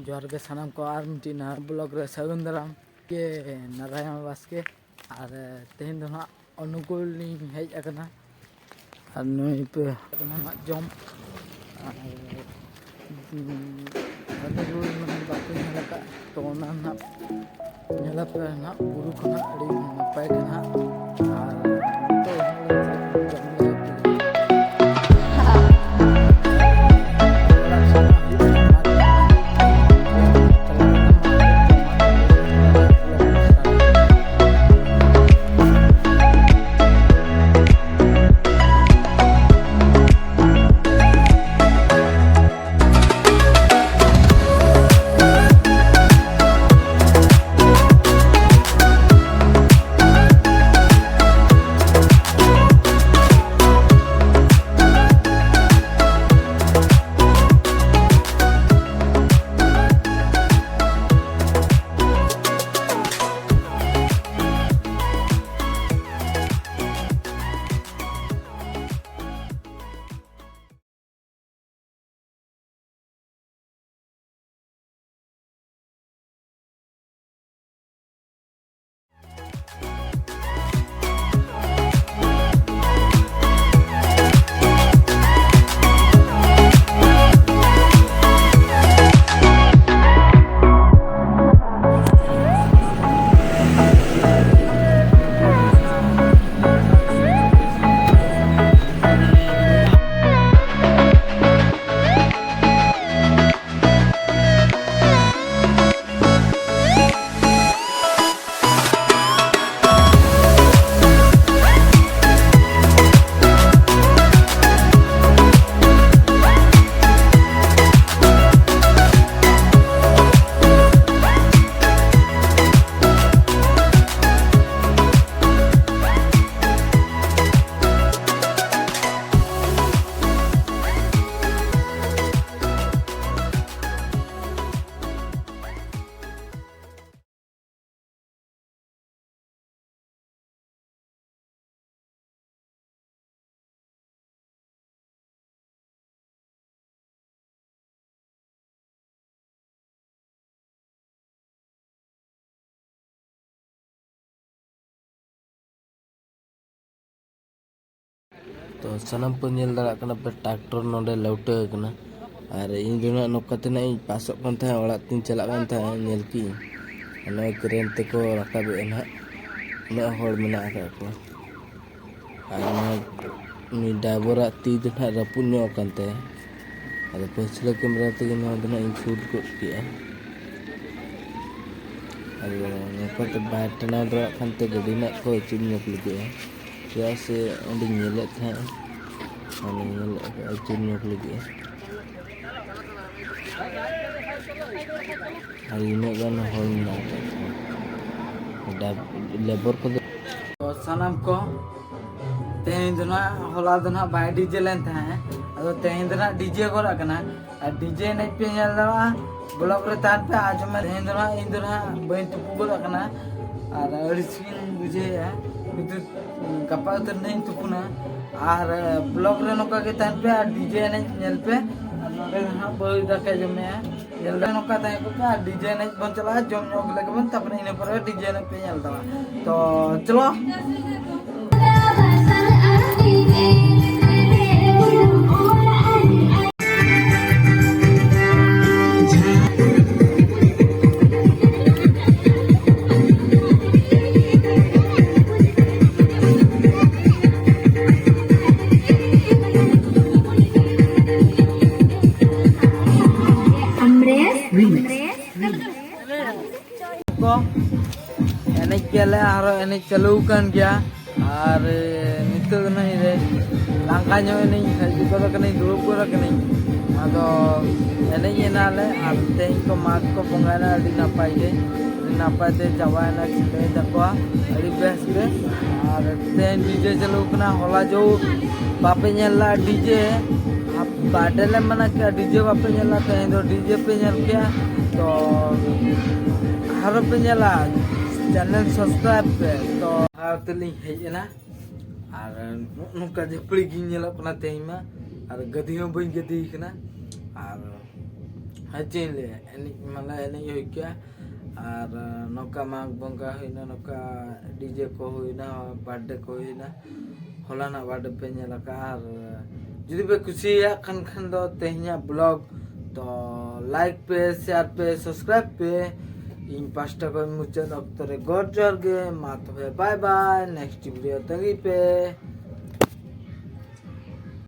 जोहार के सानाम को आर मिट्टी ना ब्लॉग रे सगुन दाराम के नारायण बास्के और तेहन दो ना अनुकूल हेज अकना और नई पे ना जम अनुकूल मन बाकी नलका तो ना नला पे ना बुरु खना अड़ी नपाय खना और तो तो सनम को नेल दाड़ा कना पे ट्रैक्टर नोडे लौटे कना और इन दोना नोकते ना इन पासक कन था ओड़ा तीन चला कन था नेल की अने क्रेन ते को रकाबे एना ना होड़ मेना का को और मी ड्राइवर ती दना रपुन नो कनते अरे पछले कैमरा ते ना दना इन शूट को किया और नोकते बैटना दरा कनते गडी ना को चिन नो लगे क्या से अंडी नेले था अने नेले चिन नो लगे और इने गन होल ना लेबर को तो सनम को तेहन दो ना होला दो ना बाय डीजे लेन था अदो तेहन दो ना डीजे को रखना और डीजे नहीं पे चल रहा ब्लॉक रे तान पे आज मैं तेहन दो ना बइन तुपु को रखना और अड़िसिन बुझे है किंतु गपा तो नहीं तुपुना और ब्लॉक रे नोका के तान पे डीजे नहीं नेल पे नोडे ना बई रखे जमे नेल रे नोका ताय को पे डीजे नहीं बन चला जम योग लगे बन तब नहीं पर डीजे नहीं पे नेल दवा तो चलो एनेज गया और एनेज चलू कन गया और नित नहीं रे लांगा नो नहीं खाई को नहीं दुरुब को नहीं आदो एनेज एनाले और तेज को माग को बंगाना अड़ी नापाई गे नापाई ते चाबाना चिले तकवा अड़ी बेस गे और तेज डीजे चलू कना होला जो बापे नेला डीजे आप बाडले मना क्या डीजे बापे नेला तेज दो डीजे पे नेल क्या तो हर पे नेला चैनल सब्सक्राइब पे तो तलिंग हेजना और नुका जपड़ी गिन नेला पना तेहिमा और गदी हो बई गदी कना और ᱦᱟᱹᱪᱤᱧ ᱞᱮ ᱮᱱᱮᱡ ᱢᱟᱞᱮ ᱮᱱᱮᱡ ᱦᱩᱭ ᱠᱮᱜᱼᱟ ᱟᱨ ᱱᱚᱝᱠᱟ ᱢᱟᱜᱽ ᱵᱚᱸᱜᱟ ᱦᱩᱭᱱᱟ ᱱᱚᱝᱠᱟ ᱰᱤᱡᱮ ko ᱦᱩᱭᱱᱟ ᱵᱟᱨথᱰᱮ ko ᱦᱩᱭᱱᱟ ᱦᱚᱞᱟᱱᱟᱜ ᱵᱟᱨথᱰᱮ ᱯᱮ ᱧᱮᱞ ᱟᱠᱟᱜᱼᱟ ᱟᱨ ᱡᱩᱫᱤ ᱯᱮ ᱠᱩᱥᱤᱭᱟᱜ ᱠᱷᱟᱱ ᱫᱚ ᱛᱮᱦᱮᱧᱟᱜ ᱵᱞᱚᱜ तो लाइक पे शेयर पे सब्सक्राइब पे इन पास्टा को मुझे ऑक्टर गॉड जॉर्गे मात बाय बाय नेक्स्ट वीडियो तंगी पे